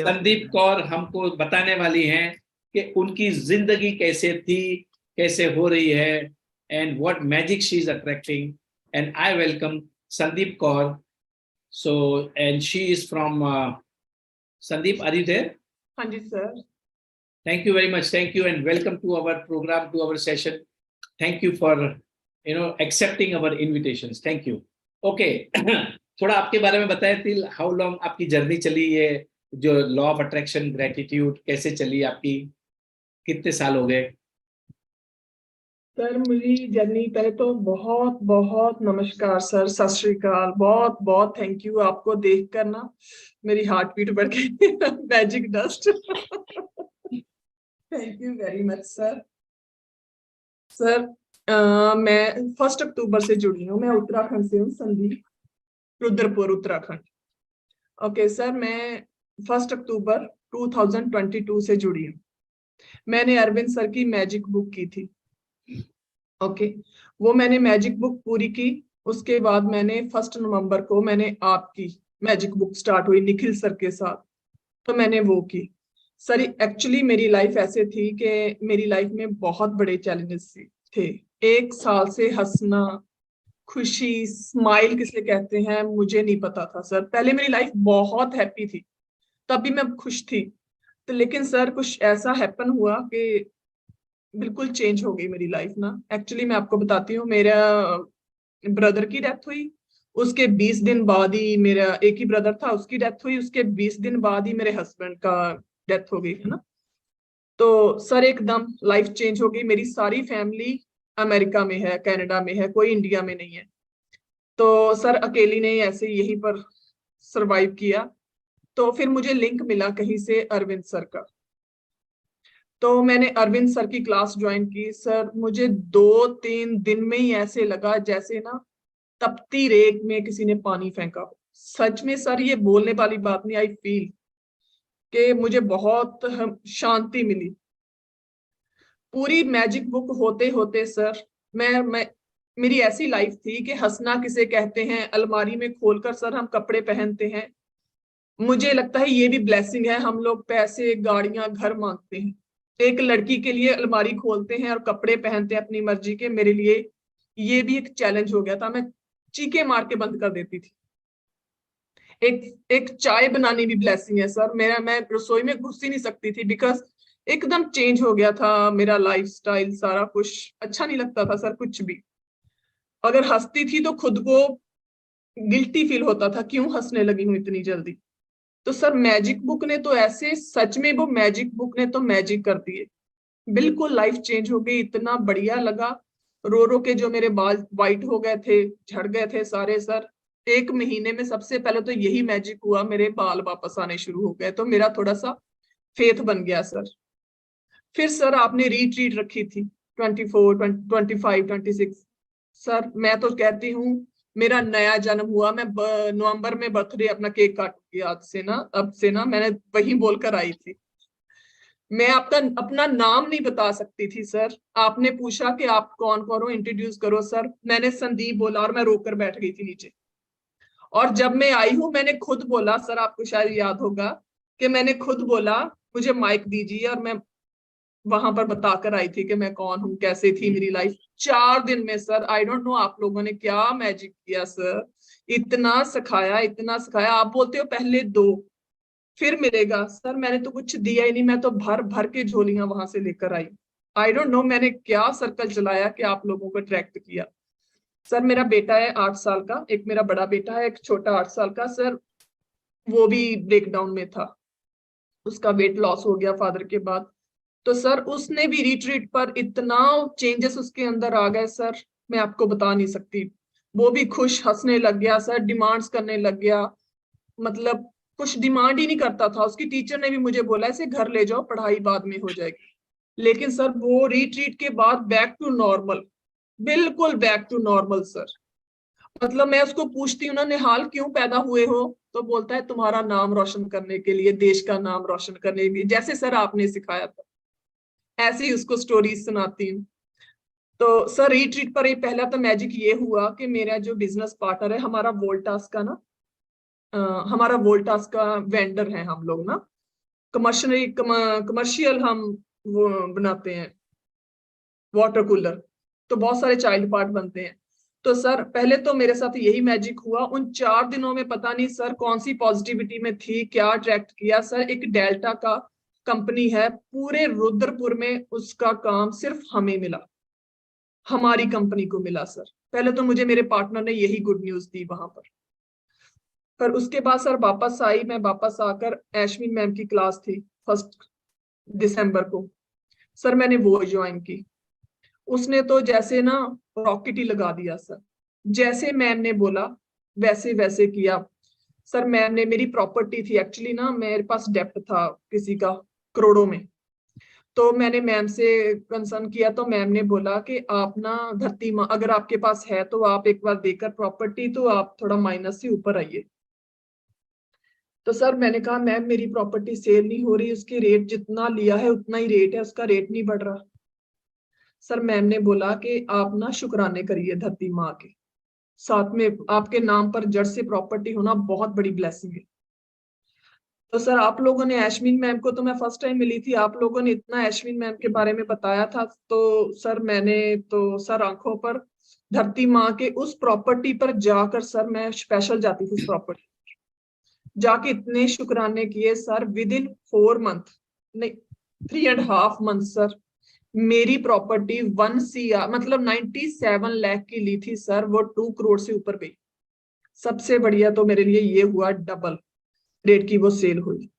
संदीप कौर हमको बताने वाली हैं कि उनकी जिंदगी कैसे थी, कैसे हो रही है, and what magic she is attracting. And I welcome Sandeep Kaur. So and she is from Sandeep, are you there? हाँ जी sir. Thank you very much. Thank you and welcome to our program, to our session. Thank you for accepting our invitations. Thank you. Okay. थोड़ा आपके बारे में बताएं till how long आपकी journey चली है, जो लॉ ऑफ अट्रैक्शन ग्रेटिट्यूड कैसे चली आपकी, कितने साल हो गए? सर मेरी जर्नी, पहले तो बहुत बहुत नमस्कार सर, सत श्री अकाल, बहुत बहुत थैंक यू. आपको देख कर ना मेरी हार्ट बीट बढ़ गई. Magic dust. Thank you very much sir. Sir मैं 1 अक्टूबर से जुड़ी हूँ. मैं उत्तराखंड से हूँ, संदीप, रुद्रपुर उत्तराखंड. ओके सर, मैं 1 अक्टूबर 2022 से जुड़ी हूँ. मैंने अरविंद सर की मैजिक बुक की थी. ओके, वो मैंने मैजिक बुक पूरी की. उसके बाद मैंने 1 नवंबर को मैंने आपकी मैजिक बुक स्टार्ट हुई निखिल सर के साथ, तो मैंने वो की. सर एक्चुअली मेरी लाइफ ऐसे थी कि मेरी लाइफ में बहुत बड़े चैलेंजेस थे. 1 साल से हंसना, खुशी, स्माइल किसे कहते हैं मुझे नहीं पता था सर. पहले मेरी लाइफ बहुत हैप्पी थी, तब भी मैं खुश थी. तो लेकिन सर कुछ ऐसा हैपन हुआ कि बिल्कुल चेंज हो गई मेरी लाइफ ना. एक्चुअली मैं आपको बताती हूँ, मेरा ब्रदर की डेथ हुई. उसके 20 दिन बाद ही, मेरा एक ही ब्रदर था, उसकी डेथ हुई. उसके 20 दिन बाद ही मेरे हस्बैंड का डेथ हो गई है ना. तो सर एकदम लाइफ चेंज हो गई. मेरी सारी फैमिली अमेरिका में है, कनाडा में है, कोई इंडिया में नहीं है. तो सर अकेली ने ऐसे यहीं पर सरवाइव किया. तो फिर मुझे लिंक मिला कहीं से अरविंद सर का. तो मैंने अरविंद सर की क्लास ज्वाइन की. सर मुझे 2-3 दिन में ही ऐसे लगा जैसे ना तपती रेत में किसी ने पानी फेंका हो. सच में सर ये बोलने वाली बात नहीं, आई फील कि मुझे बहुत शांति मिली. पूरी मैजिक बुक होते होते सर मैं मेरी ऐसी लाइफ थी कि हंसना किसे कहते हैं, अलमारी में खोलकर सर हम कपड़े पहनते हैं. मुझे लगता है ये भी ब्लेसिंग है. हम लोग पैसे, गाड़ियां, घर मांगते हैं. एक लड़की के लिए अलमारी खोलते हैं और कपड़े पहनते हैं अपनी मर्जी के. मेरे लिए ये भी एक चैलेंज हो गया था. मैं चीखे मार के बंद कर देती थी. एक चाय बनानी भी ब्लेसिंग है सर. मैं रसोई में घुस ही नहीं सकती थी, बिकॉज एकदम चेंज हो गया था मेरा लाइफस्टाइल. सारा कुछ अच्छा नहीं लगता था सर, कुछ भी. अगर हंसती थी तो खुद को गिल्टी फील होता था, क्यों हंसने लगी हूँ इतनी जल्दी. तो सर मैजिक बुक ने तो ऐसे, सच में वो मैजिक बुक ने तो मैजिक कर दिए. बिल्कुल लाइफ चेंज हो गई. इतना बढ़िया लगा. रो रो के जो मेरे बाल वाइट हो गए थे, झड़ गए थे सारे सर, 1 महीने में सबसे पहले तो यही मैजिक हुआ, मेरे बाल वापस आने शुरू हो गए. तो मेरा थोड़ा सा फेथ बन गया सर. फिर सर आपने रीट्रीट रखी थी 24, 25, 26. सर मैं तो कहती हूँ मेरा नया जन्म हुआ. मैं नवंबर में बर्थडे अपना केक काटूंगी आज से ना, अब से ना. मैंने वही बोलकर आई थी. मैं आपका अपना नाम नहीं बता सकती थी सर. आपने पूछा कि आप कौन कौन हो, इंट्रोड्यूस करो सर. मैंने संदीप बोला और मैं रोकर बैठ गई थी नीचे. और जब मैं आई हूं मैंने खुद बोला सर, आपको शायद याद होगा कि मैंने खुद बोला मुझे माइक दीजिए, और मैं वहां पर बताकर आई थी कि मैं कौन हूँ, कैसे थी मेरी लाइफ. 4 दिन में सर, आई डोंट नो आप लोगों ने क्या मैजिक किया सर. इतना सिखाया, इतना सिखाया. आप बोलते हो पहले दो फिर मिलेगा. सर मैंने तो कुछ दिया ही नहीं. मैं तो भर भर के झोलियां वहां से लेकर आई. आई डोंट नो मैंने क्या सर्कल चलाया कि आप लोगों को अट्रैक्ट किया. सर मेरा बेटा है 8 साल का, एक मेरा बड़ा बेटा है, एक छोटा 8 साल का. सर वो भी ब्रेकडाउन में था. उसका वेट लॉस हो गया फादर के बाद. तो सर उसने भी रिट्रीट पर इतना चेंजेस उसके अंदर आ गए सर, मैं आपको बता नहीं सकती. वो भी खुश, हंसने लग गया सर, डिमांड्स करने लग गया. मतलब कुछ डिमांड ही नहीं करता था. उसकी टीचर ने भी मुझे बोला ऐसे घर ले जाओ, पढ़ाई बाद में हो जाएगी. लेकिन सर वो रिट्रीट के बाद बैक टू नॉर्मल, बिल्कुल बैक टू नॉर्मल सर. मतलब मैं उसको पूछती हूँ ना, निहाल क्यों पैदा हुए हो, तो बोलता है तुम्हारा नाम रोशन करने के लिए, देश का नाम रोशन करने के लिए, जैसे सर आपने सिखाया था ऐसे ही उसको स्टोरीज सुनाती हूँ. तो सर रिट्रीट पर पहला तो मैजिक ये हुआ कि मेरा जो बिजनेस पार्टनर है, हमारा वोल्टास का ना, हमारा वोल्टास का वेंडर है हम लोग ना. कमर्शियल हम वो बनाते हैं वाटर कूलर, तो बहुत सारे चाइल्ड पार्ट बनते हैं। तो सर पहले तो मेरे साथ यही मैजिक हुआ उन 4 दिनों में, पता नहीं सर कौन सी पॉजिटिविटी में थी, क्या अट्रैक्ट किया सर। एक डेल्टा का कंपनी है पूरे रुद्रपुर में, उसका काम सिर्फ हमें मिला, हमारी कंपनी को मिला सर। पहले तो मुझे मेरे पार्टनर ने यही गुड न्यूज दी वहां पर उसके बाद सर वापस आई, मैं वापस आकर एशमिन मैम की क्लास थी 1 दिसंबर को, सर मैंने वो ज्वाइन की। उसने तो जैसे ना रॉकेट ही लगा दिया सर, जैसे मैम ने बोला वैसे वैसे किया सर। मैम ने, मेरी प्रॉपर्टी थी एक्चुअली ना, मेरे पास डेप्ट था किसी का करोड़ों में, तो मैंने मैम से कंसर्न किया, तो मैम ने बोला कि आप ना धरती माँ अगर आपके पास है तो आप एक बार देकर प्रॉपर्टी, तो आप थोड़ा माइनस से ऊपर आइए। तो सर मैंने कहा मैम मेरी प्रॉपर्टी सेल नहीं हो रही, उसकी रेट जितना लिया है उतना ही रेट है, उसका रेट नहीं बढ़ रहा। सर मैम ने बोला कि आप ना शुक्राने करिए धरती माँ के, साथ में आपके नाम पर जड़ से प्रॉपर्टी होना बहुत बड़ी ब्लेसिंग है। तो सर आप लोगों ने, एशमिन मैम को तो मैं फर्स्ट टाइम मिली थी, आप लोगों ने इतना एशमिन मैम के बारे में बताया था, तो सर मैंने तो सर आंखों पर धरती माँ के उस प्रॉपर्टी पर जाकर सर मैं स्पेशल जाती थी उस प्रॉपर्टी, जाके इतने शुक्राने किए सर। विद इन 4 मंथ, नहीं 3.5 मंथ सर, मेरी प्रॉपर्टी 1 CR मतलब 97 लाख की ली थी सर, वो 2 करोड़ से ऊपर गई। सबसे बढ़िया तो मेरे लिए ये हुआ, डबल रेट की वो सेल हुई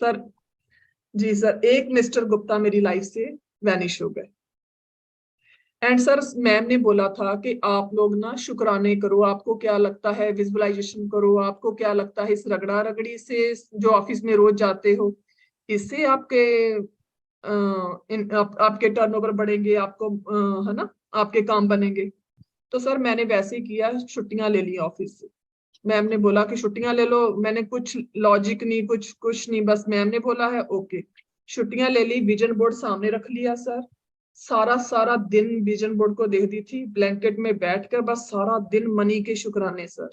सर। जी सर, एक मिस्टर गुप्ता मेरी लाइफ से वैनिश हो गए। एंड सर मैम ने बोला था कि आप लोग ना शुक्राने करो, आपको क्या लगता है विजुअलाइजेशन करो, आपको क्या लगता है इस रगड़ा रगड़ी से जो ऑफिस में रोज जाते हो, इससे आपके आपके टर्नओवर बढ़ेंगे, आपको है ना आपके काम बनेंगे। तो सर मैंने वैसे ही किया, छुट्टियां ले ली ऑफिस से। मैम ने बोला कि छुट्टियां ले लो, मैंने कुछ लॉजिक नहीं, कुछ नहीं, बस मैम ने बोला है ओके, छुट्टियां ले ली। विजन बोर्ड सामने रख लिया सर, सारा सारा दिन विजन बोर्ड को देखती थी, ब्लैंकेट में बैठकर बस सारा दिन मनी के शुक्राने सर।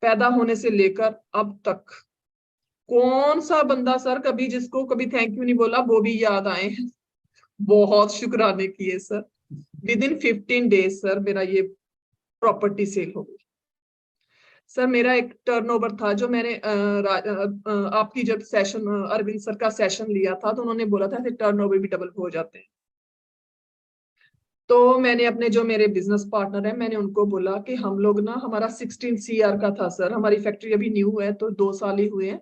पैदा होने से लेकर अब तक कौन सा बंदा सर कभी जिसको कभी थैंक यू नहीं बोला वो भी याद आए हैं। बहुत शुक्राने किए sir. With in 15 days sir मेरा ये प्रॉपर्टी सेल हो गई सर। मेरा एक टर्नओवर था जो मैंने आपकी जब सेशन अरविंद सर का सेशन लिया था, तो उन्होंने बोला था कि टर्नओवर भी डबल हो जाते हैं। तो मैंने अपने जो मेरे बिजनेस पार्टनर है, मैंने उनको बोला कि हम लोग ना, हमारा 16 CR का था सर, हमारी फैक्ट्री अभी न्यू है तो 2 साल ही हुए हैं।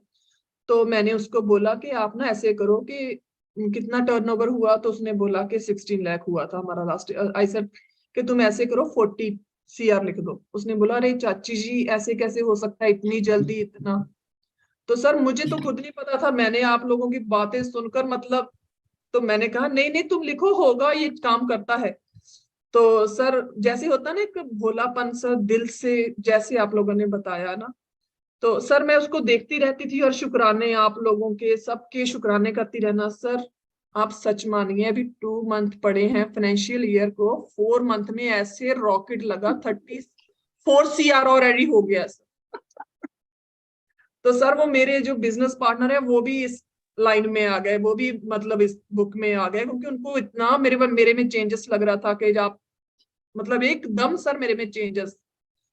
तो मैंने उसको बोला कि आप ना ऐसे करो कि कितना टर्नओवर हुआ, तो उसने बोला कि 16 लाख हुआ था हमारा लास्ट। आई सेड कि तुम ऐसे करो 40 CR लिख दो। उसने बोला अरे चाची जी ऐसे कैसे हो सकता है इतनी जल्दी इतना। तो सर मुझे तो खुद नहीं पता था, मैंने आप लोगों की बातें सुनकर मतलब, तो मैंने कहा नहीं नहीं तुम लिखो, होगा ये काम करता है। तो सर जैसे होता ना एक भोलापन सर दिल से, जैसे आप लोगों ने बताया ना, तो सर मैं उसको देखती रहती थी और शुक्राने आप लोगों के सबके शुक्राने करती रहना सर। आप सच मानिए अभी 2 मंथ पड़े हैं फाइनेंशियल ईयर को, 4 मंथ में ऐसे रॉकेट लगा, 34 CR ऑलरेडी हो गया सर। तो सर वो मेरे जो बिजनेस पार्टनर है वो भी इस लाइन में आ गए, वो भी मतलब इस बुक में आ गए, क्योंकि उनको इतना मेरे में चेंजेस लग रहा था कि आप मतलब एकदम सर मेरे में चेंजेस,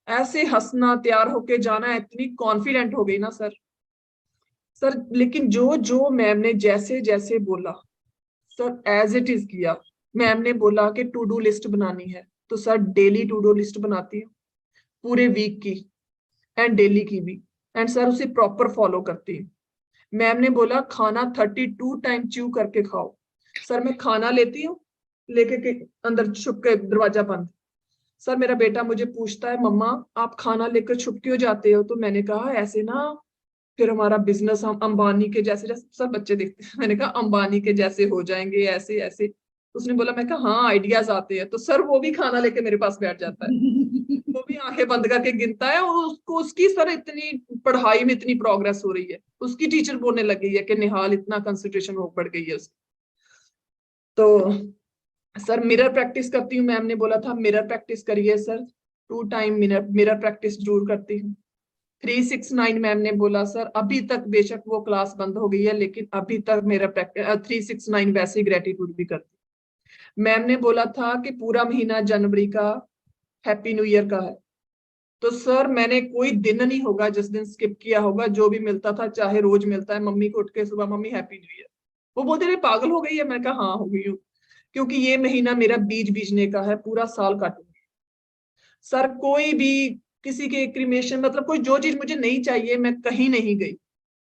ऐसे हंसना, तैयार होके जाना, इतनी कॉन्फिडेंट हो गई ना सर। सर लेकिन जो जो मैम ने जैसे जैसे बोला सर एज इट इज किया। मैम ने बोला कि टू डू लिस्ट बनानी है, तो sir daily to do list बनाती हूँ पूरे वीक की एंड डेली की भी, एंड सर उसे प्रॉपर फॉलो करती हूँ। मैम ने बोला खाना 32 टाइम च्यू करके खाओ। सर मैं खाना लेती हूँ, लेके के अंदर छुप के दरवाजा बंद। सर मेरा बेटा मुझे पूछता है मम्मा आप खाना लेकर छुप क्यों जाते हो, तो मैंने कहा ऐसे ना फिर हमारा बिजनेस हम अंबानी के जैसे, जैसे सब बच्चे देखते हैं, मैंने कहा अंबानी के जैसे हो जाएंगे ऐसे ऐसे। उसने बोला, मैं कहा हाँ आइडियाज आते हैं। तो सर वो भी खाना लेके मेरे पास बैठ जाता है, वो भी आंखें बंद करके गिनता है, और उसको उसकी सर इतनी पढ़ाई में इतनी प्रोग्रेस हो रही है, उसकी टीचर बोलने लग गई है कि निहाल इतना कंसंट्रेशन हो बढ़ गई है उसकी। तो सर मिरर प्रैक्टिस करती हूँ, मैम ने बोला था मिरर प्रैक्टिस करिए sir, 2 time mirror mirror practice जरूर करती हूँ। 369 मैम ने बोला सर अभी तक बेशक वो क्लास बंद हो गई है लेकिन अभी तक मेरा 369 वैसे ही ग्रेटिट्यूड भी करती। मैम ने बोला था कि पूरा महीना जनवरी का हैप्पी न्यू ईयर का है, तो सर मैंने कोई दिन नहीं होगा जिस दिन स्किप किया होगा, जो भी मिलता था चाहे रोज मिलता है, मम्मी को उठ के सुबह मम्मी हैप्पी न्यू ईयर। वो बोलते रहे पागल हो गई है, मैंने कहा हाँ हो गई हूँ, क्योंकि ये महीना मेरा बीज बीजने का है, पूरा साल काटूंगी सर। कोई भी किसी के क्रिमेशन मतलब कोई जो चीज मुझे नहीं चाहिए मैं कहीं नहीं गई,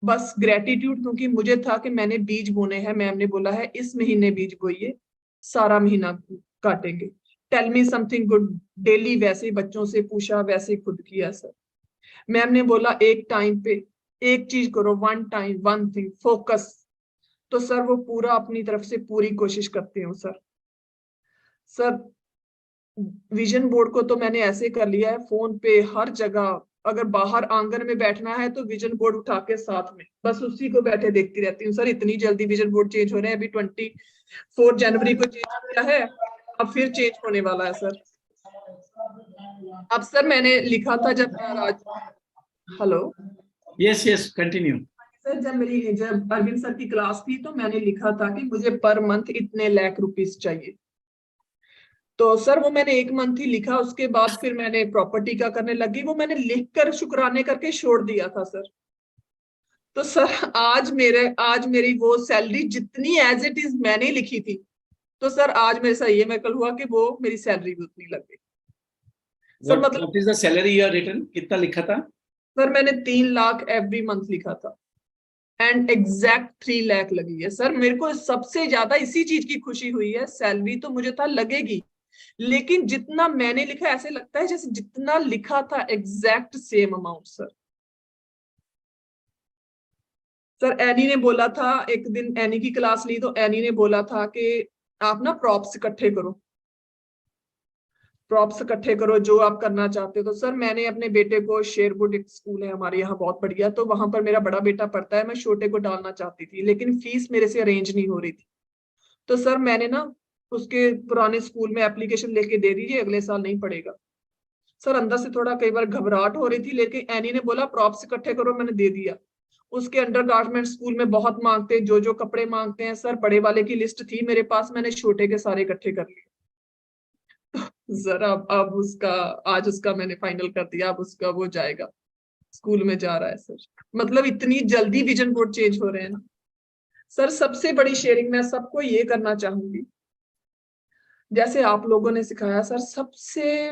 बस ग्रेटिट्यूड, क्योंकि मुझे था कि मैंने बीज बोने हैं। मैम ने बोला है इस महीने बीज बोइए, सारा महीना काटेंगे। Tell me something good daily, वैसे ही बच्चों से पूछा वैसे ही खुद किया सर। मैम ने बोला एक टाइम पे एक चीज करो, one time one thing focus. तो सर वो पूरा अपनी तरफ से पूरी कोशिश करती हूँ सर। सर विजन बोर्ड को तो मैंने ऐसे कर लिया है फोन पे हर जगह, अगर बाहर आंगन में बैठना है तो विजन बोर्ड उठा के साथ में बस उसी को बैठे देखती रहती हूँ सर। इतनी जल्दी विजन बोर्ड चेंज हो रहे हैं, अभी 24 जनवरी को चेंज किया है, अब फिर चेंज होने वाला है सर। अब सर मैंने लिखा था जब hello yes yes continue. Sir, जब अरविंद सर की क्लास थी तो मैंने लिखा था कि मुझे पर मंथ इतने लाख रुपीस चाहिए। तो सर वो मैंने एक मंथ ही लिखा, उसके बाद फिर मैंने प्रॉपर्टी का करने लगी, वो मैंने लिख कर शुक्राने करके छोड़ दिया था सर। तो सर आज मेरी वो सैलरी जितनी एज इट इज मैंने लिखी थी, तो सर आज मेरे साथ ये मैं कल हुआ कि वो मेरी सैलरी भी उतनी लग गई सर। मतलब what is the salary you are written, कितना लिखा था? सर मैंने 3 लाख एवरी मंथ लिखा था एंड एग्जैक्ट 3 लाख लगी है सर। मेरे को सबसे ज्यादा इसी चीज की खुशी हुई है, सैलरी तो मुझे था लगेगी, लेकिन जितना मैंने लिखा ऐसे लगता है जैसे जितना लिखा था exact same amount sir. Sir any ने बोला था, एक दिन एनी की क्लास ली तो एनी ने बोला था कि आप ना प्रॉप्स इकट्ठे करो, प्रॉप्स इकट्ठे करो जो आप करना चाहते हो। तो सर मैंने अपने बेटे को, शेरवुड एक स्कूल है हमारे यहाँ बहुत बढ़िया, तो वहां पर मेरा बड़ा बेटा पढ़ता है, मैं छोटे को डालना चाहती थी लेकिन फीस मेरे से अरेंज नहीं हो रही थी। तो सर मैंने ना उसके पुराने स्कूल में एप्लीकेशन लेके दे दीजिए, अगले साल नहीं पड़ेगा। सर अंदर से थोड़ा कई बार घबराहट हो रही थी, लेकिन एनी ने बोला प्रॉप्स इकट्ठे करो, मैंने दे दिया। उसके अंडर गारमेंट स्कूल में बहुत मांगते हैं, जो जो कपड़े मांगते हैं सर, बड़े वाले की लिस्ट थी मेरे पास, मैंने छोटे के सारे इकट्ठे कर लिए। सर अब उसका आज उसका मैंने फाइनल कर दिया, अब उसका वो जाएगा स्कूल में जा रहा है सर। मतलब इतनी जल्दी विजन बोर्ड चेंज हो रहे हैं ना सर। सबसे बड़ी शेयरिंग मैं सबको ये करना चाहूंगी, जैसे आप लोगों ने सिखाया सर, सबसे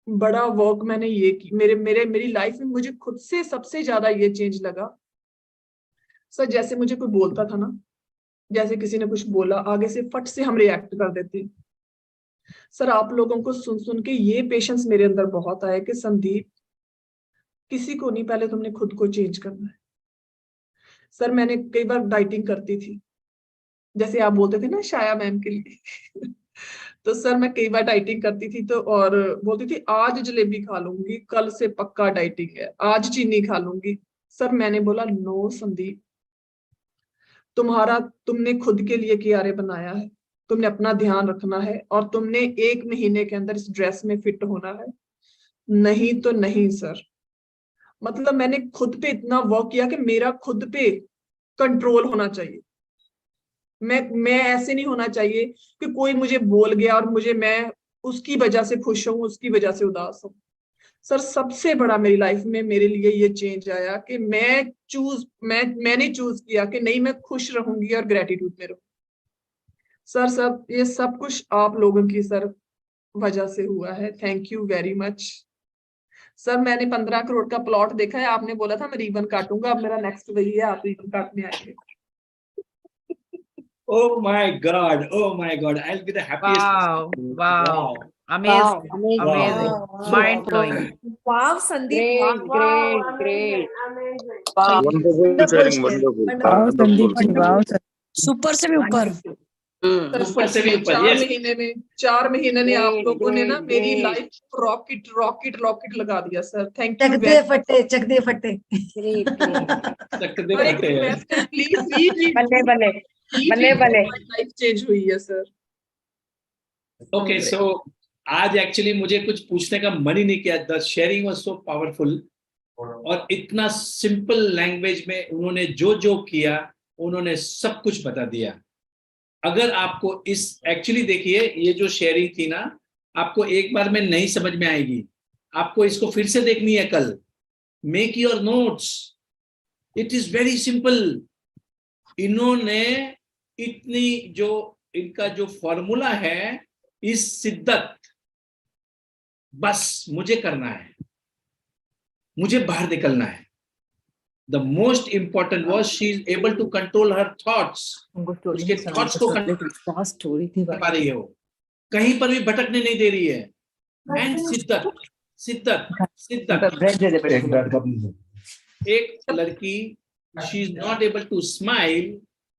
बड़ा वर्क मैंने ये की मेरी लाइफ में, मुझे खुद से सबसे ज्यादा ये चेंज लगा सर। जैसे मुझे कोई बोलता था ना, जैसे किसी ने कुछ बोला आगे से फट से हम रिएक्ट कर देते हैं सर। आप लोगों को सुन सुन के ये पेशेंस मेरे अंदर बहुत आया कि संदीप किसी को नहीं, पहले तुमने खुद को चेंज करना है। सर मैंने कई बार डाइटिंग करती थी, जैसे आप बोलते थे ना शाया मैम के लिए तो सर मैं कई बार डाइटिंग करती थी, तो और बोलती थी आज जलेबी खा लूंगी, कल से पक्का डाइटिंग है, आज चीनी खा लूंगी। सर मैंने बोला नो संदीप, तुमने खुद के लिए कियारे बनाया है, तुमने अपना ध्यान रखना है और तुमने 1 महीने के अंदर इस ड्रेस में फिट होना है, नहीं तो नहीं सर। मतलब मैंने खुद पे इतना वर्क किया कि मेरा खुद पे कंट्रोल होना चाहिए। मैं ऐसे नहीं होना चाहिए कि कोई मुझे बोल गया और मैं उसकी वजह से खुश हूं, उसकी वजह से उदास हूं। सर सबसे बड़ा मेरी लाइफ में मेरे लिए ये चेंज आया कि मैंने चूज किया कि नहीं, मैं खुश रहूंगी और ग्रेटिट्यूड में रहूंगी सर। सब ये सब कुछ आप लोगों की सर वजह से हुआ है, thank you very much sir. मैंने 15 करोड़ का प्लॉट देखा है, आपने बोला था मैं रिबन काटूंगा, अब मेरा नेक्स्ट वही है, आप रिबन काटने आएंगे। Oh my God! Oh my God! I'll be the happiest Wow, person. wow, Wow! amazing, amazing. amazing, Wow! mind blowing. Wow, Sandeep. Great, Wow, great. amazing. Wow. Wonderful sharing, wonderful. Wow Sandeep ji, wow super से भी ऊपर। Sir ऊपर से भी ऊपर, 4 yes. महीने में 4 महीने ने आप Great, लोगों ने ना great, मेरी great. Life rocket rocket rocket लगा दिया सर, थैंक यू चक दे फटे, चक दे फटे। Great, great. चकदे और एक फटे हैं। रिक्वेस्ट है, प्लीज बल्ले बल्ले बल्ले बल्ले। लाइफ चेंज हुई है सर। Okay, so आज एक्चुअली मुझे कुछ पूछने का मन ही नहीं किया। The sharing was so powerful और इतना सिंपल लैंग्वेज में उन्होंने जो जो किया, उन्होंने सब कुछ बता दिया। अगर आपको इस एक्चुअली देखिए, ये जो शेयरिंग थी ना, आपको एक बार में नहीं समझ में आएगी, आपको इसको फिर से देखनी है कल। Make your notes, it is very simple. इन्होंने इतनी जो इनका जो फॉर्मूला है, इस शिद्दत, बस मुझे करना है, मुझे बाहर निकलना है। The most important was she is able to control her thoughts. उसके thoughts को स्टोरी थी कर पा रही है, वो कहीं पर भी भटकने नहीं दे रही है। एंड शिद्दत, शिद्दत, शिद्दत। एक लड़की, she is not able to smile,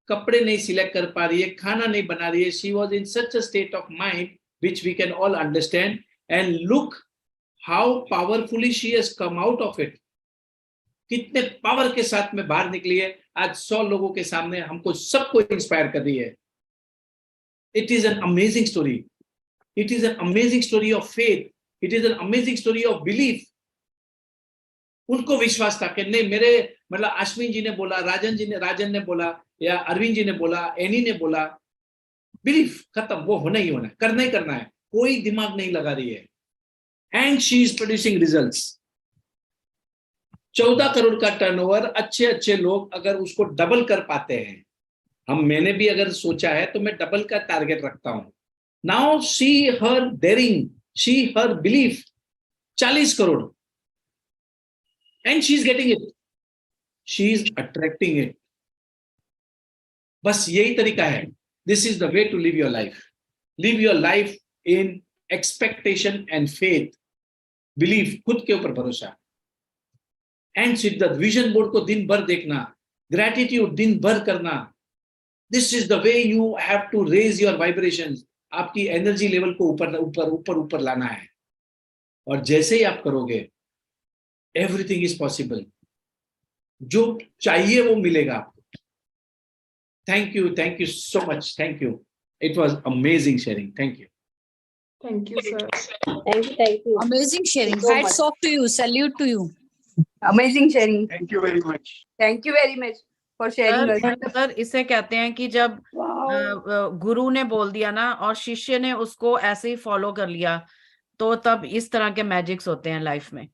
कपड़े नहीं सिलेक्ट कर पा रही है, खाना नहीं बना रही है। She was in such a state of mind which we can all understand, and look how powerfully she has come out of it. कितने पावर के साथ में बाहर निकली है। आज 100 लोगों के सामने हमको सबको इंस्पायर कर रही है। It is an amazing story, it is an amazing story of faith, it is an amazing story of belief. उनको विश्वास था कि नहीं, मेरे मतलब अश्विन जी ने बोला, राजन ने बोला, या अरविंद जी ने बोला, एनी ने बोला, बिलीफ खत्म, वो होना ही होना है, करना ही करना है, कोई दिमाग नहीं लगा रही है। And she is producing results. 14 crore का टर्नओवर, अच्छे अच्छे लोग अगर उसको डबल कर पाते हैं, मैंने भी अगर सोचा है तो मैं डबल का टारगेट रखता हूं। Now see her daring, she her belief, 40 crore, and she is getting it, she is attracting it. बस यही तरीका है। This is the way to live your life. Live your life in expectation and faith, belief, खुद के ऊपर भरोसा। And शिद्दत, vision board को दिन भर देखना, ग्रेटिट्यूड दिन भर करना। This is the way you have to raise your vibrations. आपकी एनर्जी लेवल को ऊपर ऊपर ऊपर ऊपर लाना है, और जैसे ही आप करोगे, एवरीथिंग इज पॉसिबल। जो चाहिए वो मिलेगा आपको। Thank you so much, thank you. It was amazing sharing, thank you. Thank you, sir. Thank you. Amazing sharing. So Hats off to you. Salute to you. Amazing sharing. Thank you very much. Thank you very much for sharing. Sir इसे कहते हैं कि जब गुरु ने बोल दिया ना और शिष्य ने उसको ऐसे ही फॉलो कर लिया, तो तब इस तरह के मैजिक्स होते हैं लाइफ में।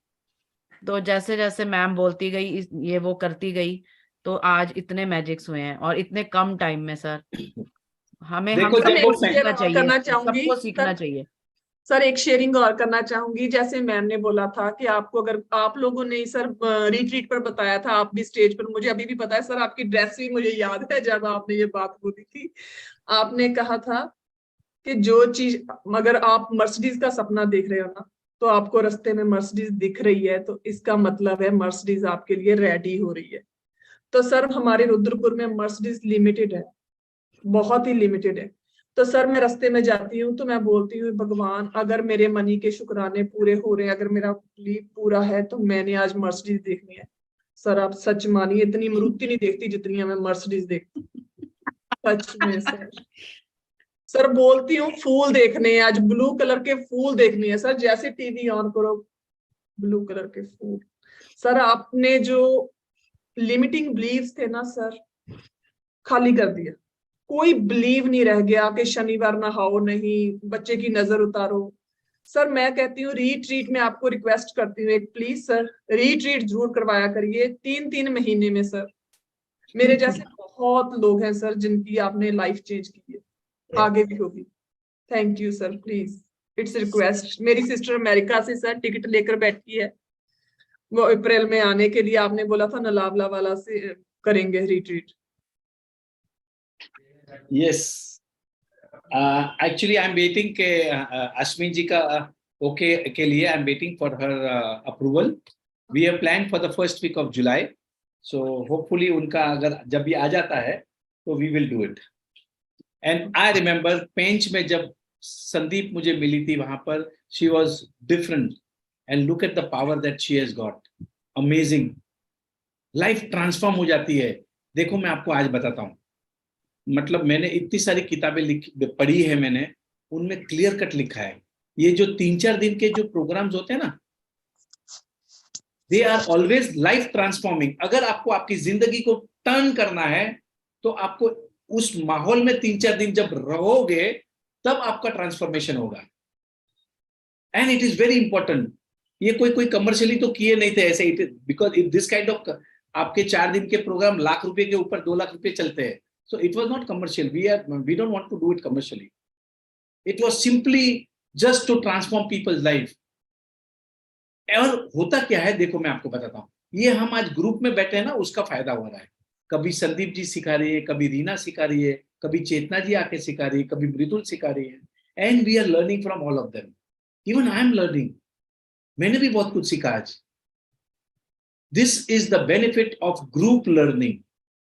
तो जैसे जैसे मैम बोलती गई, ये वो करती गई, तो आज इतने मैजिक्स हुए हैं, और इतने कम टाइम में। सर हमें देखो, सबको देखो, सीखना चाहिए, करना चाहूंगी सबको सीखना सर। चाहिए। सर एक शेयरिंग और करना चाहूंगी। जैसे मैम ने बोला था कि आपको, अगर आप लोगों ने सर रिट्रीट पर बताया था, आप भी स्टेज पर, मुझे अभी भी पता है सर, आपकी ड्रेस भी मुझे याद है जब आपने ये बात बोली थी। आपने कहा था कि जो चीज, अगर आप मर्सिडीज का सपना देख रहे हो ना, तो आपको रास्ते में मर्सिडीज दिख रही है, तो इसका मतलब है मर्सिडीज आपके लिए रेडी हो रही है। तो सर हमारे रुद्रपुर में मर्सिडीज लिमिटेड है, बहुत ही लिमिटेड है। तो सर मैं रास्ते में जाती हूँ तो मैं बोलती हूँ, भगवान अगर मेरे मनी के शुक्राने पूरे हो रहे हैं, अगर मेरा बिलीव पूरा है, तो मैंने आज मर्सिडीज देखनी है। सर आप सच मानिए, इतनी मारुति नहीं देखती जितनी मैं मर्सिडीज देखती, सच में सर। सर बोलती हूँ फूल देखने हैं, आज ब्लू कलर के फूल देखने हैं सर। जैसे टीवी ऑन करो, ब्लू कलर के फूल। सर आपने जो लिमिटिंग बिलीव्स थे ना सर, खाली कर दिया। कोई बिलीव नहीं रह गया कि शनिवार नहाओ नहीं, बच्चे की नजर उतारो। सर मैं कहती हूँ रीट्रीट में आपको रिक्वेस्ट करती हूँ, एक प्लीज सर रीट्रीट जरूर करवाया करिए 3-3 महीने में। सर मेरे जैसे बहुत लोग हैं सर जिनकी आपने लाइफ चेंज की है, आगे भी होगी। Thank you sir, please it's request. मेरी सिस्टर अमेरिका से सर टिकट लेकर बैठी है, वो अप्रैल में आने के लिए, आपने बोला था नलावला वाला से करेंगे retreat. Yes. Actually, I'm waiting के अश्विन जी का ओके के लिए I'm waiting for her approval. We have planned for the first week of July. So hopefully उनका अगर जब भी आ जाता है तो we will do it. And I remember पेंच में जब संदीप मुझे मिली थी वहां पर, she was different. And look at the power that she has got. Amazing. Life transform हो जाती है। देखो मैं आपको आज बताता हूँ, मतलब मैंने इतनी सारी किताबें पढ़ी है मैंने, उनमें क्लियर कट लिखा है। ये जो 3-4 दिन के जो प्रोग्राम्स होते हैं ना, they are always life transforming. अगर आपको आपकी जिंदगी को टर्न करना है तो आपको उस माहौल में 3-4 दिन जब रहोगे तब आपका ट्रांसफॉर्मेशन होगा। And it is very important. ये कोई कमर्शियली तो किए नहीं थे ऐसे, because if this kind of आपके 4 दिन के प्रोग्राम लाख रुपए के ऊपर 2 लाख रुपए चलते हैं, so it was not commercial. We don't want to do it commercially. It was simply just to transform people's life. और होता क्या है देखो, मैं आपको बताता हूँ, ये हम आज ग्रुप में बैठे हैं ना, उसका फायदा हो रहा है। कभी संदीप जी सिखा रही है, कभी रीना सिखा रही है, कभी चेतना जी आके सिखा रही है, कभी मृदुल सिखा रही है, and we are learning from all of them. Even I am learning, मैंने भी बहुत कुछ सीखा आज। This is the benefit of group learning.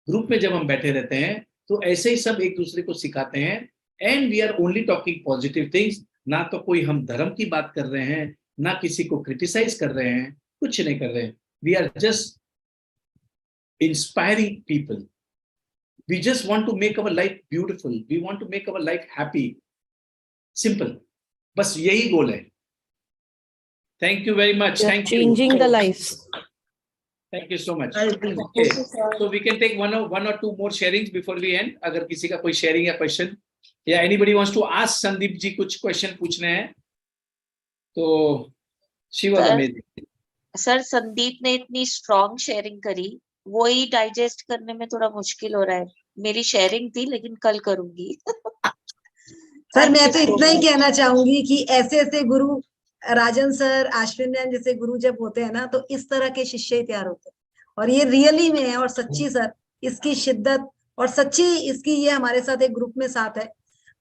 Group में जब हम बैठे रहते हैं तो ऐसे ही सब एक दूसरे को सिखाते हैं, and we are only talking positive things. ना तो कोई हम धर्म की बात कर रहे हैं, ना किसी को क्रिटिसाइज कर रहे हैं, कुछ नहीं कर रहे हैं। We are just inspiring people. We just want to make our life beautiful, we want to make our life happy, simple, बस यही गोल है। Thank you very much. Thank you. Changing the lives. Thank you so much. Okay. So we can take one or two more sharings before we end. अगर किसी का कोई sharing या question या anybody wants to ask Sandeep ji कुछ question पूछने हैं तो she was amazing. Sir Sandeep ने इतनी स्ट्रॉन्ग शेयरिंग करी, वो ही डाइजेस्ट करने में थोड़ा मुश्किल हो रहा है। मेरी शेयरिंग थी लेकिन कल करूंगी। सर मैं तो इतना ही कहना चाहूंगी कि ऐसे ऐसे गुरु, राजन सर, आश्विन जैसे गुरु जब होते हैं ना, तो इस तरह के शिष्य ही तैयार होते हैं। और ये रियली में है, और सच्ची सर इसकी शिद्दत और सच्ची इसकी, ये हमारे साथ एक ग्रुप में साथ है,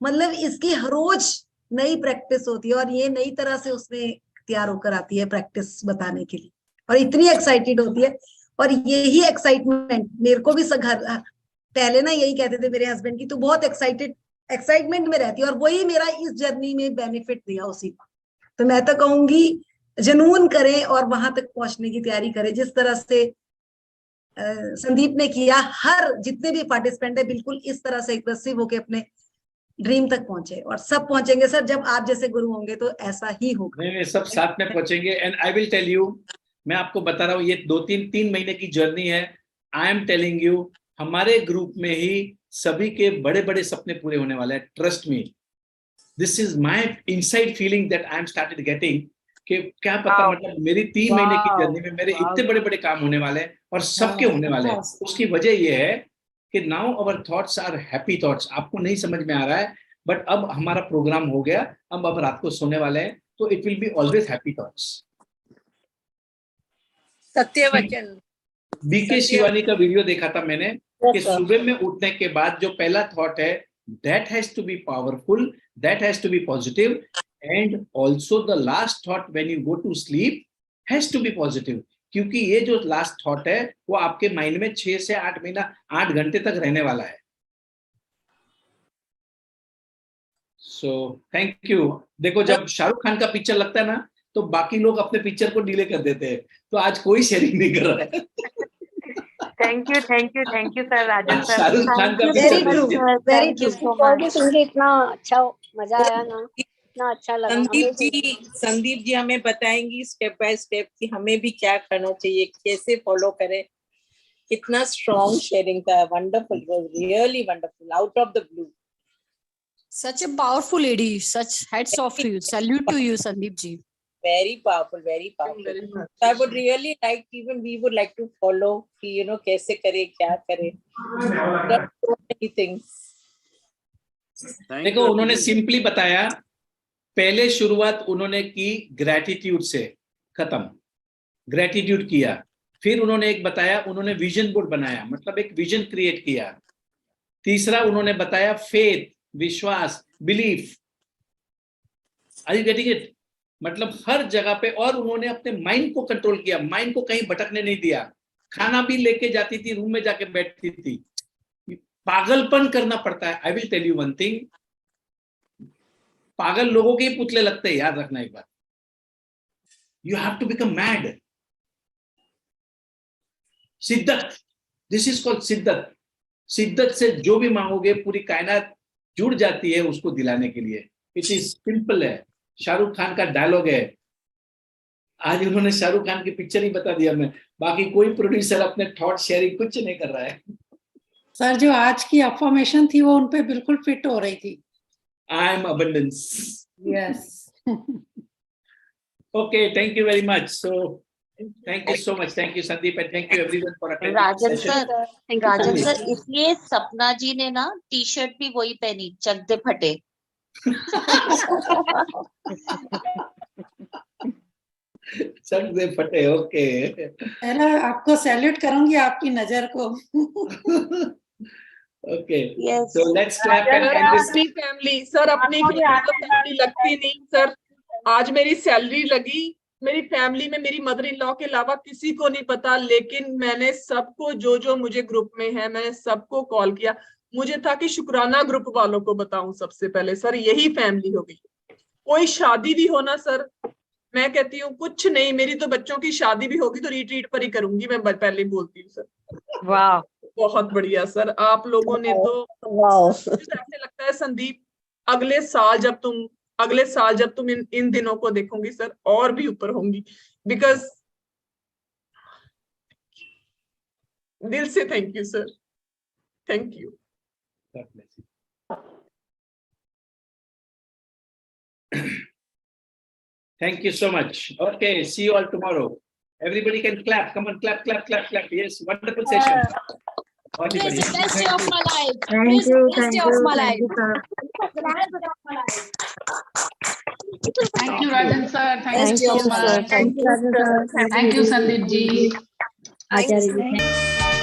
मतलब इसकी हर रोज नई प्रैक्टिस होती है और ये नई तरह से उसमें तैयार होकर आती है प्रैक्टिस बताने के लिए, और इतनी एक्साइटेड होती है। और यही एक्साइटमेंट मेरे को भी पहले ना यही कहते थे मेरे हस्बैंड की, तो बहुत एक्साइटमेंट में रहती है, और वही मेरा इस जर्नी में बेनिफिट दिया उसी को। तो मैं तो कहूंगी जुनून करें और वहां तक पहुंचने की तैयारी करें, जिस तरह से संदीप ने किया। हर जितने भी पार्टिसिपेंट है बिल्कुल इस तरह से एग्रेसिव होके अपने ड्रीम तक पहुंचे, और सब पहुंचेंगे सर जब आप जैसे गुरु होंगे तो ऐसा ही होगा। नहीं, सब साथ में पहुंचेंगे। And I will tell you, मैं आपको बता रहा हूँ, ये 2-3 महीने की जर्नी है। आई एम टेलिंग यू, हमारे ग्रुप में ही सभी के बड़े बड़े सपने पूरे होने वाले हैं। Trust me, this is my inside feeling that I am started getting, कि क्या पता, मतलब मेरी 3 महीने की जर्नी में मेरे इतने बड़े बड़े काम होने वाले हैं, और सबके होने वाले हैं। उसकी वजह यह है कि now our thoughts are happy thoughts. आपको नहीं समझ में आ रहा है, बट अब हमारा प्रोग्राम हो गया, अब रात को सोने वाले हैं, तो it will be always happy thoughts. सत्य वचन। बीके शिवानी का वीडियो देखा था मैंने, कि सुबह में उठने के बाद जो पहला थॉट है, that has to be powerful, that has to be positive, and also the last thought when you go to sleep has to be positive, क्योंकि ये जो लास्ट थॉट है वो आपके माइंड में 6 से 8 घंटे तक रहने वाला है। So thank you. देखो, जब शाहरुख खान का पिक्चर लगता है ना, तो बाकी लोग अपने पिक्चर को डिले कर देते हैं, तो आज कोई शेयरिंग नहीं कर रहा है। Thank you sir, Rajan sir. Shahrukh Khan का very picture true, very true. सुन के इतना अच्छा मजा आया ना, इतना अच्छा लगा। संदीप जी हमें बताएंगी स्टेप बाय स्टेप कि हमें भी क्या करना चाहिए, कैसे फॉलो करें। कितना स्ट्रॉन्ग शेयरिंग था, wonderful, really wonderful, out of the blue. Such a powerful lady. Such hats off to you. Salute to you, Sandeep ji. Very powerful, very powerful. So I would really like, even we would like to follow कि कैसे करें, क्या करें। There are so many things. देखो, उन्होंने simply बताया, पहले शुरुआत उन्होंने की ग्रेटिट्यूड से, खत्म, ग्रेटिट्यूड किया। फिर उन्होंने एक बताया, उन्होंने विजन बोर्ड बनाया, मतलब एक विजन क्रिएट किया। तीसरा उन्होंने बताया फेथ, विश्वास, belief. Are you getting it? मतलब हर जगह पे। और उन्होंने अपने माइंड को कंट्रोल किया, माइंड को कहीं भटकने नहीं दिया। खाना भी लेके जाती थी, रूम में जाके बैठती थी। पागलपन करना पड़ता है। I will tell you one thing, पागल लोगों के ही पुतले लगते हैं, याद रखना एक बात। You have to become mad. शिद्दत, दिस इज कॉल्ड शिद्दत। शिद्दत से जो भी मांगोगे पूरी कायनात जुड़ जाती है उसको दिलाने के लिए। इट इज सिंपल है। शाहरुख खान का डायलॉग है, आज उन्होंने शाहरुख खान की पिक्चर ही बता दिया मैं, बाकी कोई प्रोड्यूसर अपने थॉट शेयरिंग कुछ नहीं कर रहा है। सर जो आज की अफर्मेशन थी वो उनपे बिल्कुल फिट हो रही थी। I am abundance. Yes. Okay, thank you very much. So, thank you so much. Thank you, Sandeep, and thank you everyone for attending the Rajan session. Sir, Rajan sir, इसलिए सपना जी ने ना टी शर्ट भी वही पहनी, चक दे फटे। चक दे फटे, okay. पहले आपको सैल्यूट करूंगी आपकी नजर को। Okay. Yes. So let's clap and sir end this. अपनी फैमिली, सर अपनी फैमिली लगती नहीं सर। आज मेरी सैलरी लगी, मेरी फैमिली में मेरी मदर इन लॉ के अलावा किसी को नहीं पता, लेकिन मैंने सबको, जो जो मुझे ग्रुप में है, मैंने सबको कॉल किया। मुझे था कि शुक्राना ग्रुप वालों को बताऊं सबसे पहले, सर यही फैमिली हो गई। कोई शादी भी होना सर, मैं कहती हूँ कुछ नहीं, मेरी तो बच्चों की शादी भी होगी तो रिट्रीट पर ही करूंगी, मैं पहले ही बोलती हूँ सर। वाह, बहुत बढ़िया सर, आप लोगों ने तो, मुझे तो ऐसे लगता है संदीप, अगले साल जब तुम इन दिनों को देखोगी सर, और भी ऊपर होंगी। बिकॉज दिल से thank you sir, thank you. God bless you. Thank you so much. Okay, see you all tomorrow. Everybody can clap. Come on, clap, clap, clap, clap. Yes, wonderful session. This is the best day of my life. Thank This is you, the best thank day you, of my thank life. you, sir. Thank you, Rajan sir. Thank you so much. Thank you, sir. Thank you, Sandeep ji. Acharya ji.